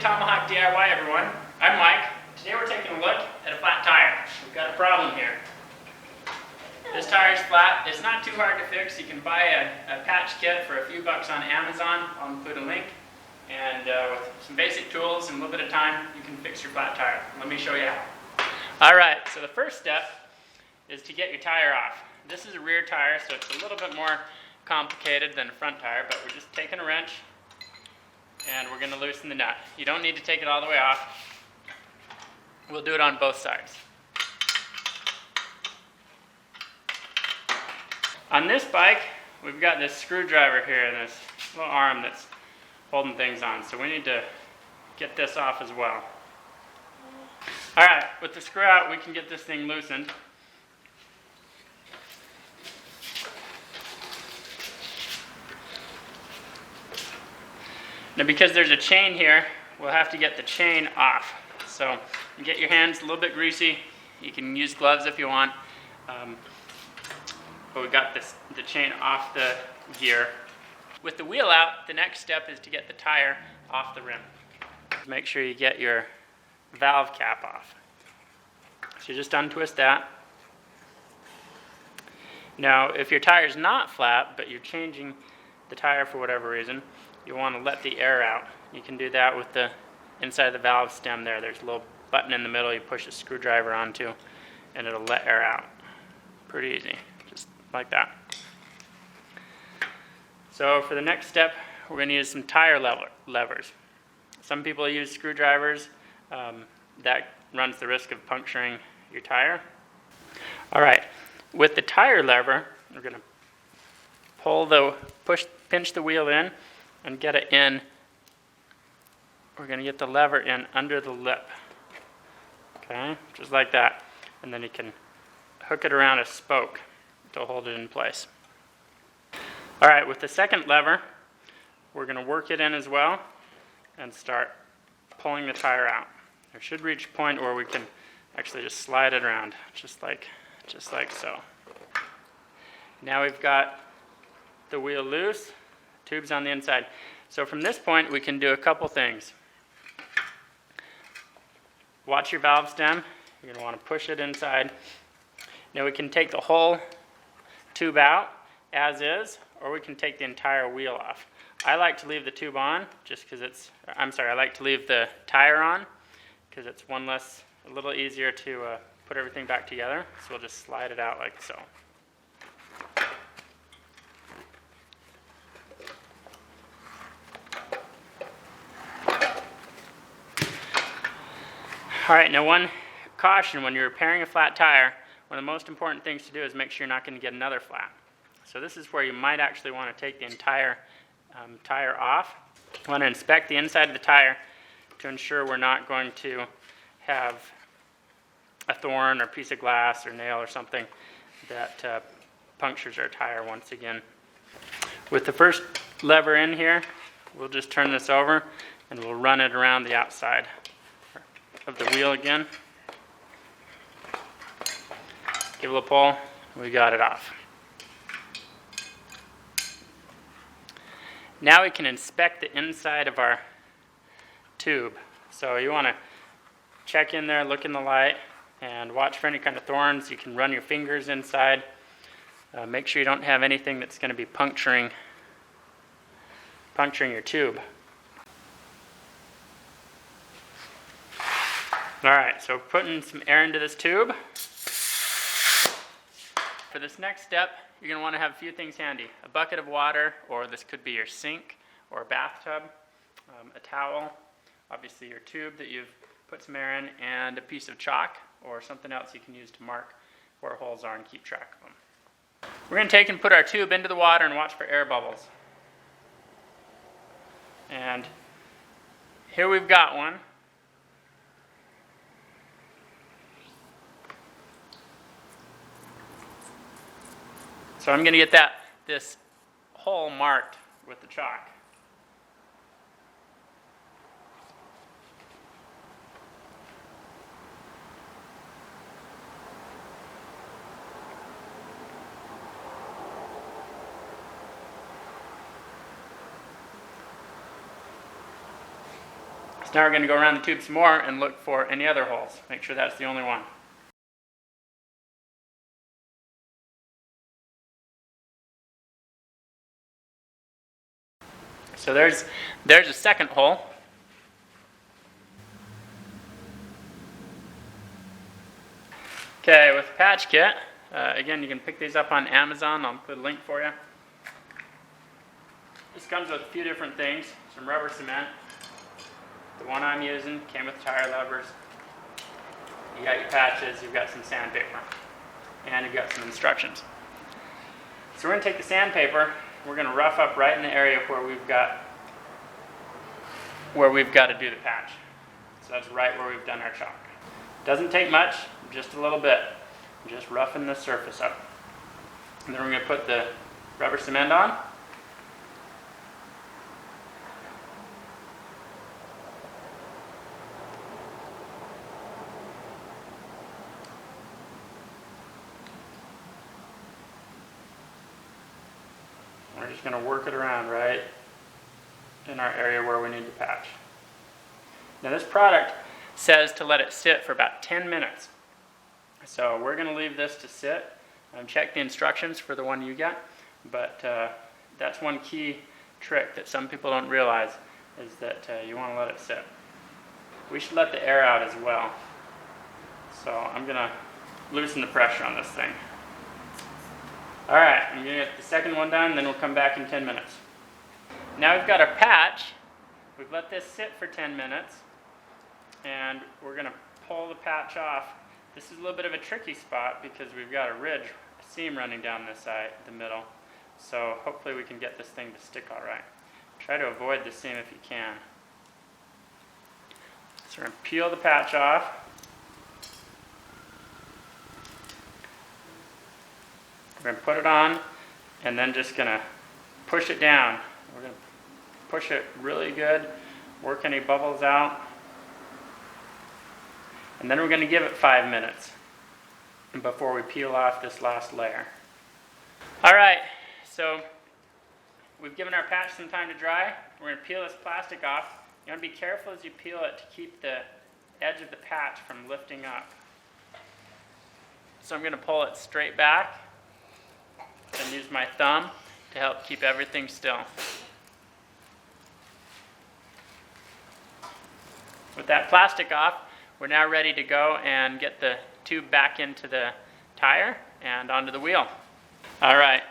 Tomahawk DIY, everyone. I'm Mike. Today we're taking a look at a flat tire. We've got a problem here. This tire is flat. It's not too hard to fix. You can buy a patch kit for a few bucks on Amazon. I'll include a link. And with some basic tools and a little bit of time, you can fix your flat tire. Let me show you how. Alright, so the first step is to get your tire off. This is a rear tire, so it's a little bit more complicated than a front tire, but we're just taking a wrench and we're going to loosen the nut. You don't need to take it all the way off. We'll do it on both sides. On this bike, we've got this screwdriver here and this little arm that's holding things on, so we need to get this off as well. Alright, with the screw out, we can get this thing loosened. Now because there's a chain here, we'll have to get the chain off. So you get your hands a little bit greasy. You can use gloves if you want. But we got the chain off the gear. With the wheel out, the next step is to get the tire off the rim. Make sure you get your valve cap off. So you just untwist that. Now if your tire is not flat, but you're changing the tire for whatever reason, you want to let the air out. You can do that with the inside of the valve stem there. There's a little button in the middle you push a screwdriver onto and it'll let air out. Pretty easy, just like that. So for the next step, we're going to use some tire levers. Some people use screwdrivers. That runs the risk of puncturing your tire. Alright, with the tire lever, we're going to pinch the wheel in and get it in. We're going to get the lever in under the lip. Okay, just like that. And then you can hook it around a spoke to hold it in place. Alright, with the second lever, we're going to work it in as well and start pulling the tire out. It should reach a point where we can actually just slide it around, just like so. Now we've got the wheel loose, tubes on the inside. So from this point we can do a couple things. Watch your valve stem. You're going to want to push it inside. Now we can take the whole tube out as is, or we can take the entire wheel off. I like to leave the tube on just because I like to leave the tire on because it's a little easier to put everything back together. So we'll just slide it out like so. Alright, now one caution when you're repairing a flat tire, one of the most important things to do is make sure you're not going to get another flat. So this is where you might actually want to take the entire tire off. You want to inspect the inside of the tire to ensure we're not going to have a thorn or piece of glass or nail or something that punctures our tire once again. With the first lever in here, we'll just turn this over and we'll run it around the outside of the wheel again. Give it a pull, we got it off. Now we can inspect the inside of our tube. So you want to check in there, look in the light, and watch for any kind of thorns. You can run your fingers inside. Make sure you don't have anything that's going to be puncturing your tube. Alright, so putting some air into this tube. For this next step, you're going to want to have a few things handy. A bucket of water, or this could be your sink or a bathtub, a towel, obviously your tube that you've put some air in, and a piece of chalk or something else you can use to mark where holes are and keep track of them. We're going to take and put our tube into the water and watch for air bubbles. And here we've got one. So I'm going to get this hole marked with the chalk. So now we're going to go around the tube some more and look for any other holes. Make sure that's the only one. So there's a second hole. Okay, with the patch kit, again, you can pick these up on Amazon. I'll put a link for you. This comes with a few different things. Some rubber cement. The one I'm using came with tire levers. You got your patches, you've got some sandpaper, and you've got some instructions. So we're going to take the sandpaper, we're going to rough up right in the area where we've got to do the patch. So that's right where we've done our chalk. Doesn't take much, just a little bit. Just roughing the surface up. And then we're going to put the rubber cement on. We're just going to work it around right in our area where we need to patch. Now this product says to let it sit for about 10 minutes. So we're going to leave this to sit. Check the instructions for the one you get, but that's one key trick that some people don't realize is that you want to let it sit. We should let the air out as well. So I'm going to loosen the pressure on this thing. Alright, I'm going to get the second one done, then we'll come back in 10 minutes. Now we've got our patch. We've let this sit for 10 minutes, and we're going to pull the patch off. This is a little bit of a tricky spot because we've got a ridge, a seam running down this side, the middle. So hopefully we can get this thing to stick all right. Try to avoid the seam if you can. So we're going to peel the patch off. We're going to put it on and then just going to push it down. We're going to push it really good, work any bubbles out. And then we're going to give it 5 minutes before we peel off this last layer. Alright, so we've given our patch some time to dry. We're going to peel this plastic off. You want to be careful as you peel it to keep the edge of the patch from lifting up. So I'm going to pull it straight back and use my thumb to help keep everything still. With that plastic off, we're now ready to go and get the tube back into the tire and onto the wheel. All right,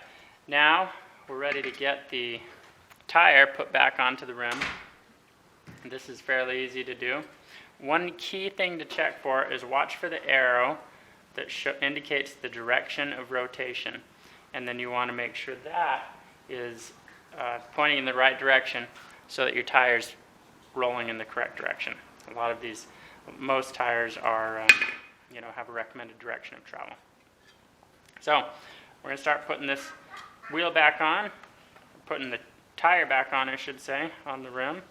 now we're ready to get the tire put back onto the rim. This is fairly easy to do. One key thing to check for is watch for the arrow that indicates the direction of rotation. And then you want to make sure that is pointing in the right direction so that your tire's rolling in the correct direction. A lot of these, most tires are, have a recommended direction of travel. So we're going to start putting this wheel back on, putting the tire back on, I should say, on the rim.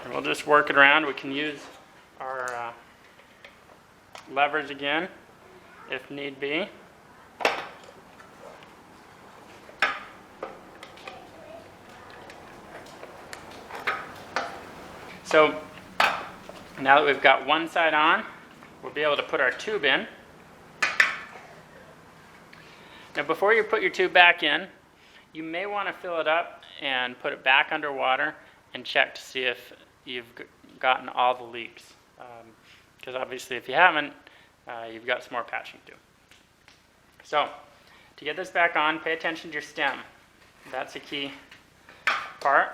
And we'll just work it around. We can use our levers again, if need be. So now that we've got one side on, we'll be able to put our tube in. Now before you put your tube back in, you may want to fill it up and put it back underwater and check to see if you've gotten all the leaks. Because obviously if you haven't, you've got some more patching to do. So, to get this back on, pay attention to your stem. That's a key part.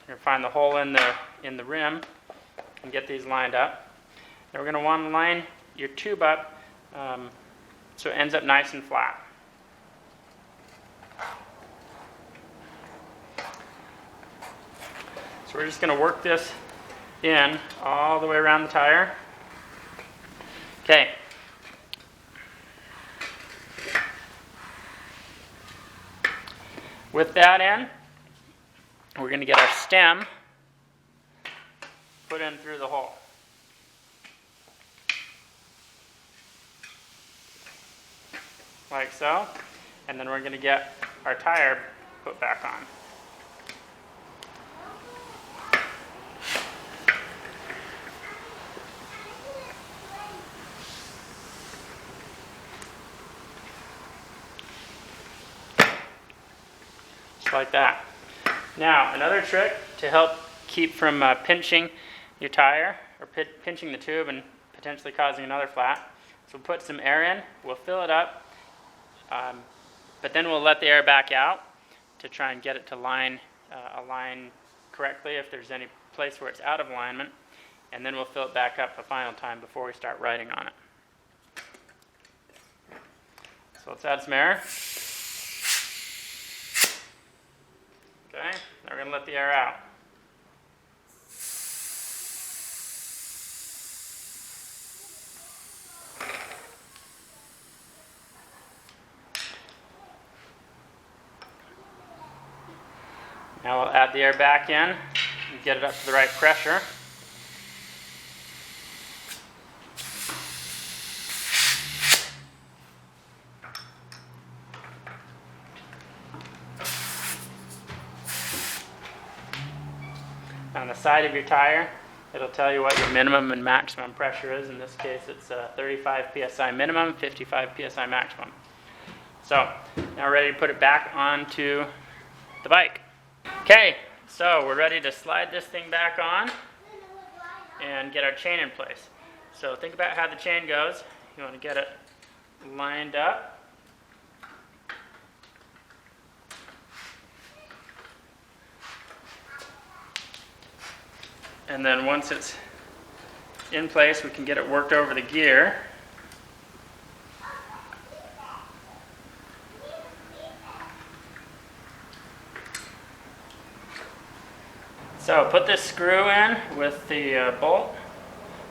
You're going to find the hole in the rim and get these lined up. Then we're going to want to line your tube up so it ends up nice and flat. So we're just going to work this in all the way around the tire. Okay. With that in, we're going to get our stem put in through the hole. Like so. And then we're going to get our tire put back on. like that. Now, another trick to help keep from pinching your tire, or pinching the tube and potentially causing another flat. So we'll put some air in, we'll fill it up, but then we'll let the air back out to try and get it to align correctly if there's any place where it's out of alignment, and then we'll fill it back up a final time before we start writing on it. So let's add some air. Okay, now we're going to let the air out. Now we'll add the air back in and get it up to the right pressure. On the side of your tire, it'll tell you what your minimum and maximum pressure is. In this case, it's 35 psi minimum, 55 psi maximum. So now we're ready to put it back onto the bike. Okay, so we're ready to slide this thing back on and get our chain in place. So think about how the chain goes. You want to get it lined up. And then once it's in place, we can get it worked over the gear. So put this screw in with the bolt,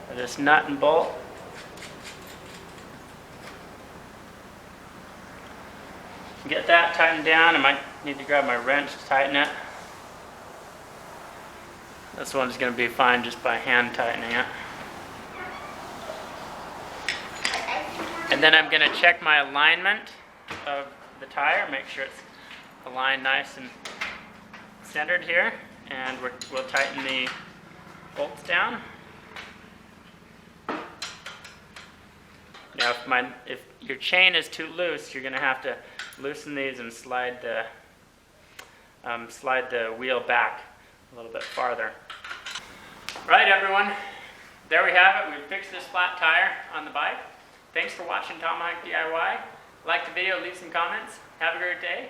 or this nut and bolt. Get that tightened down. I might need to grab my wrench to tighten it. This one's going to be fine just by hand tightening it. And then I'm going to check my alignment of the tire, make sure it's aligned nice and centered here. And we'll tighten the bolts down. Now if your chain is too loose, you're going to have to loosen these and slide the wheel back a little bit farther. Right, everyone, there we have it. We've fixed this flat tire on the bike. Thanks for watching Tomahawk DIY. Like the video, leave some comments. Have a great day.